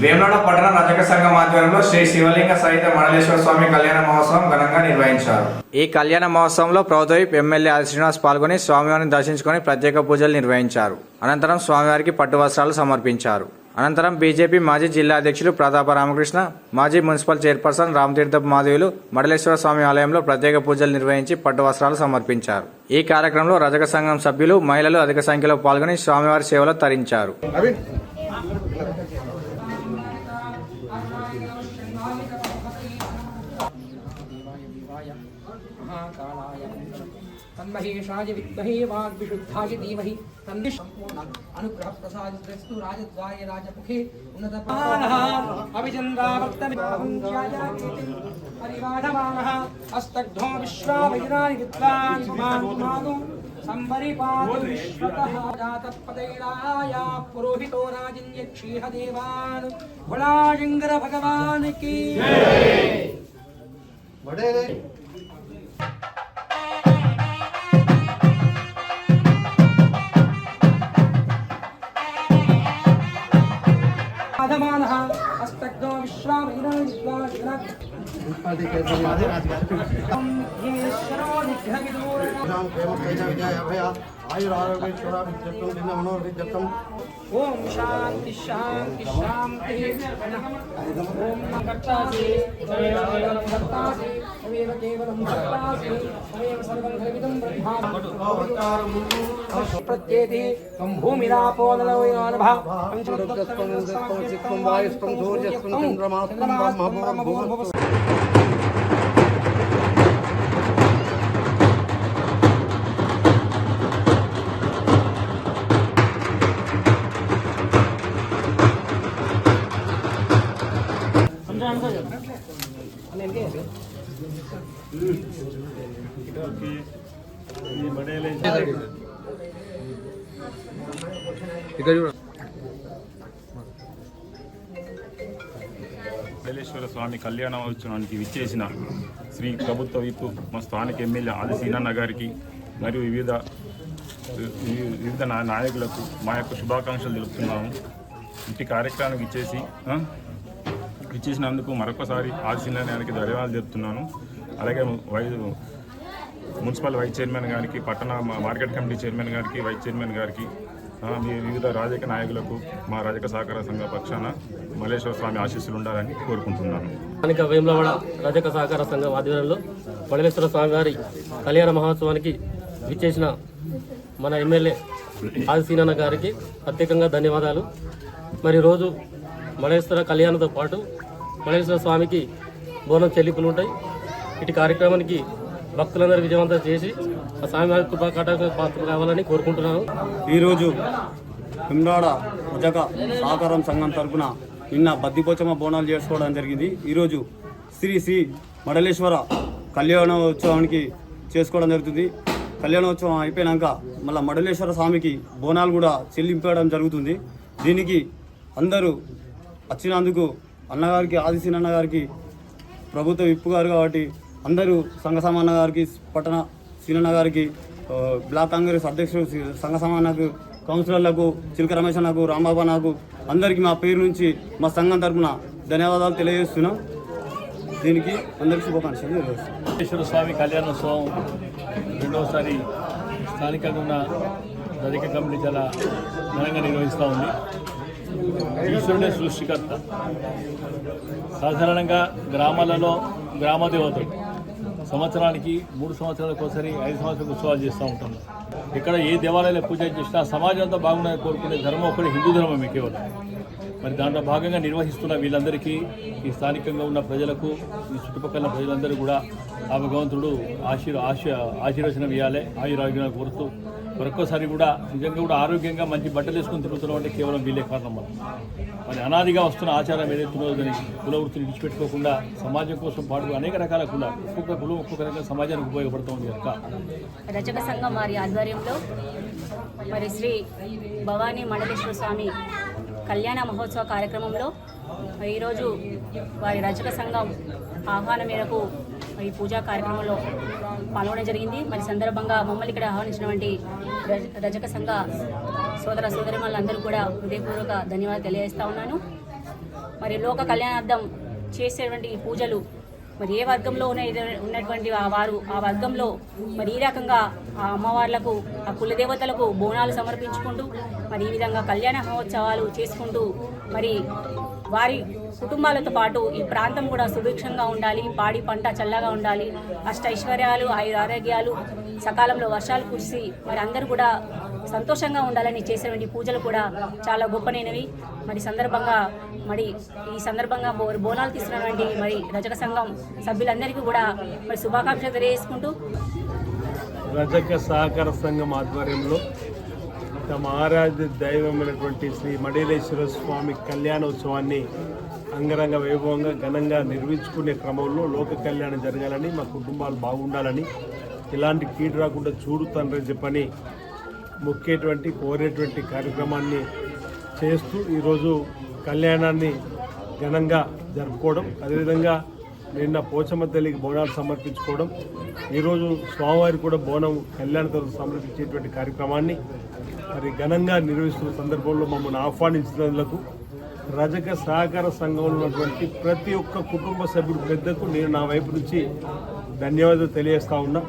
వేములవాడ పట్టణ రజక సంఘం ఆధ్వర్యంలో శ్రీ శివలింగ సహిత మండలేశ్వర స్వామి కళ్యాణ మహోత్సవం ఘనంగా నిర్వహించారు. ఈ కళ్యాణ మహోత్సవంలో ప్రభుత్వ ఎమ్మెల్యే ఆది శ్రీనివాస్ పాల్గొని స్వామివారిని దర్శించుకొని ప్రత్యేక పూజలు నిర్వహించారు. అనంతరం స్వామివారికి పట్టు వస్త్రాలు సమర్పించారు. అనంతరం బీజేపీ మాజీ జిల్లా అధ్యక్షులు ప్రతాప రామకృష్ణ, మాజీ మున్సిపల్ చైర్పర్సన్ రామతీర్థపు మాధవులు మండలేశ్వర స్వామి ఆలయంలో ప్రత్యేక పూజలు నిర్వహించి పట్టు వస్త్రాలు సమర్పించారు. ఈ కార్యక్రమంలో రజక సంఘం సభ్యులు, మహిళలు అధిక సంఖ్యలో పాల్గొని స్వామివారి సేవలో తరించారు. तन्महेशाय विद्महे वाग्विशुद्धाय धीमहि तन्नो अनुग्रह प्रसादितस्तु राजद्वारे राजमुखे उन्नतपानः अभिचन्द्रावर्तमिति परिवाढमानः अस्तग्धो विश्वावैरानि विद्वान् मानो संपरिपातु विश्वतः जातपदैराय पुरोहितो राजिन्यक्षीह देवान् भोलाशंकर भगवान की जय। अस्तग्धो विश्वावैरानि ओम शांति शांति शांति ओम कर्तासि तमेव कर्तासि तमेव केवलं कर्तासि तमेव सर्वं खलविदं ब्रह्माण्डं प्रत्येति त्वं भूमिरापो नलवयोनभः पंचमदत्तं वायुस्तं सूर्यस्तं चन्द्रमास्तं ब्रह्मभूः మండలేశ్వర స్వామి కళ్యాణ మహోత్సవానికి విచ్చేసిన శ్రీ ప్రభుత్వ విప్ మా స్థానిక ఎమ్మెల్యే ఆది శ్రీనన్న గారికి మరియు వివిధ నాయకులకు మా యొక్క శుభాకాంక్షలు తెలుపుతున్నాము. ఇంటి కార్యక్రమానికి ఇచ్చేసినందుకు మరొకసారి ఆది శ్రీనన్న గారికి ధన్యవాదాలు చెప్తున్నాను. అలాగే మున్సిపల్ వైస్ చైర్మన్ గారికి, పట్టణ మార్కెట్ కమిటీ చైర్మన్ గారికి, వైస్ చైర్మన్ గారికి, మీ వివిధ రాజకీయ నాయకులకు మా రజక సహకార సంఘ పక్షాన మల్లేశ్వర స్వామి ఆశీస్సులు ఉండాలని కోరుకుంటున్నాను. స్థానిక వేములవాడ రజక సహకార సంఘం ఆధ్వర్యంలో మండలేశ్వర స్వామి వారి కళ్యాణ మహోత్సవానికి విచ్చేసిన మన ఎమ్మెల్యే ఆది శ్రీనన్న గారికి ప్రత్యేకంగా ధన్యవాదాలు. మరి రోజు మండలేశ్వర కళ్యాణంతో పాటు మండలేశ్వర స్వామికి బోనం చెల్లింపులు ఉంటాయి. ఇటు కార్యక్రమానికి భక్తులందరూ విజయవంతం చేసి ఆ స్వామివారి కృపాకటాక్ష పాత్ర కావాలని కోరుకుంటున్నాను. ఈరోజు వేములవాడ రజక సహకారం సంఘం తరఫున నిన్న బద్దిపోచమ్మ బోనాలు చేసుకోవడం జరిగింది. ఈరోజు శ్రీ మండలేశ్వర కళ్యాణోత్సవానికి చేసుకోవడం జరుగుతుంది. కళ్యాణోత్సవం అయిపోయినాక మళ్ళీ మండలేశ్వర స్వామికి బోనాలు కూడా చెల్లింపడం జరుగుతుంది. దీనికి అందరూ వచ్చినందుకు అన్నగారికి, ఆది శ్రీనన్న గారికి, ప్రభుత్వ విప్పు గారు కాబట్టి అందరూ సంఘ సమాన గారికి, పట్టణ శ్రీనన్న గారికి, బ్లాక్ కాంగ్రెస్ అధ్యక్షుడు సంఘ సమానకు, కౌన్సిలర్లకు, చిలక రమేష్ నాకు, రాంబాబా నాకు, అందరికీ మా పేరు నుంచి మా సంఘం తరఫున ధన్యవాదాలు తెలియజేస్తున్నాం. దీనికి అందరికీ శుభాకాంక్షలు తెలియజేస్తున్నాం. మండలేశ్వర స్వామి కళ్యాణోత్సవం రెండవసారి స్థానికంగా ఉన్న రజక కమిటీ చాలా ఘనంగా నిర్వహిస్తూ ఉంది. ఈశ్వరుడే సృష్టికర్త. సాధారణంగా గ్రామాలలో గ్రామ దేవతలు సంవత్సరానికి 3 సంవత్సరాలకు ఒకసారి 5 సంవత్సరాలకు ఉత్సవాలు చేస్తూ ఉంటాం. ఇక్కడ ఏ దేవాలయాలు పూజ చేసినా సమాజం అంతా బాగుండాలని కోరుకునే ధర్మం ఒకటి హిందూ ధర్మమే కేవలం. మరి దాంట్లో భాగంగా నిర్వహిస్తున్న వీళ్ళందరికీ, ఈ స్థానికంగా ఉన్న ప్రజలకు, ఈ చుట్టుపక్కల ప్రజలందరూ కూడా ఆ భగవంతుడు ఆశీర్వచనం ఇవ్వాలి, ఆయురారోగ్యాలు కోరుతూ మరొక్కసారి కూడా నిజంగా కూడా ఆరోగ్యంగా మంచి బట్టలు వేసుకొని తిరుగుతున్నాం అంటే కేవలం వీళ్ళే కారణం. మరి అనాదిగా వస్తున్న ఆచారం ఏదైతుందో దాన్ని కుల వృత్తిని విడిచిపెట్టుకోకుండా సమాజం కోసం పాటు అనేక రకాల ఒక్కొక్క కులం ఒక్కొక్క రకంగా సమాజానికి ఉపయోగపడుతుంది కనుక రజక సంఘం వారి ఆధ్వర్యంలో మరి శ్రీ భవానీ మండలేశ్వర స్వామి కళ్యాణ మహోత్సవ కార్యక్రమంలో ఈరోజు వారి రజక సంఘం ఆహ్వానం మేరకు ఈ పూజా కార్యక్రమంలో పాల్గొనడం జరిగింది. మరి సందర్భంగా మమ్మల్ని ఇక్కడ ఆహ్వానించినటువంటి రజక సంఘ సోదర సోదరిమణులందరూ కూడా హృదయపూర్వక ధన్యవాదాలు తెలియజేస్తా ఉన్నాను. మరి లోక కళ్యాణార్థం చేసేటువంటి ఈ పూజలు మరి ఏ వర్గంలో ఉన్నటువంటి వారు ఆ వర్గంలో మరి ఈ రకంగా ఆ అమ్మవార్లకు ఆ కులదేవతలకు బోనాలు సమర్పించుకుంటూ మరి ఈ విధంగా కళ్యాణ మహోత్సవాలు చేసుకుంటూ మరి వారి కుటుంబాలతో పాటు ఈ ప్రాంతం కూడా సుభిక్షంగా ఉండాలి, పాడి పంట చల్లగా ఉండాలి, అష్టైశ్వర్యాలు ఆరోగ్యాలు సకాలంలో వర్షాలు కురిసి మరి అందరూ కూడా సంతోషంగా ఉండాలని చేసేటువంటి పూజలు కూడా చాలా గొప్పనైనవి. మరి ఈ సందర్భంగా బోనాలు తీసుకున్నటువంటి మరి రజక సంఘం సభ్యులందరికీ కూడా మరి శుభాకాంక్షలు తెలియజేసుకుంటూ రజక సహకార సంఘం ఆధ్వర్యంలో తమ ఆరాధ్య దైవమైనటువంటి శ్రీ మడేలేశ్వర స్వామి కళ్యాణోత్సవాన్ని అంగరంగ వైభవంగా ఘనంగా నిర్వహించుకునే క్రమంలో లోక కళ్యాణం జరగాలని, మా కుటుంబాలు బాగుండాలని, ఇలాంటి కీడు రాకుండా చూడు తండ్రి చెప్పని కోరేటువంటి కార్యక్రమాన్ని చేస్తూ ఈరోజు కళ్యాణాన్ని ఘనంగా జరుపుకోవడం, అదేవిధంగా నిన్న పోచమ్మ తల్లికి బోనాలు సమర్పించుకోవడం, ఈరోజు స్వామివారి కూడా బోనం కళ్యాణతో సమర్పించేటువంటి కార్యక్రమాన్ని మరి ఘనంగా నిర్వహిస్తున్న సందర్భంలో మమ్మల్ని ఆహ్వానించినందుకు రజక సహకార సంఘంలో ఉన్నటువంటి ప్రతి ఒక్క కుటుంబ సభ్యుడు పెద్దకు నేను నా వైపు నుంచి ధన్యవాదాలు తెలియజేస్తా ఉన్నా.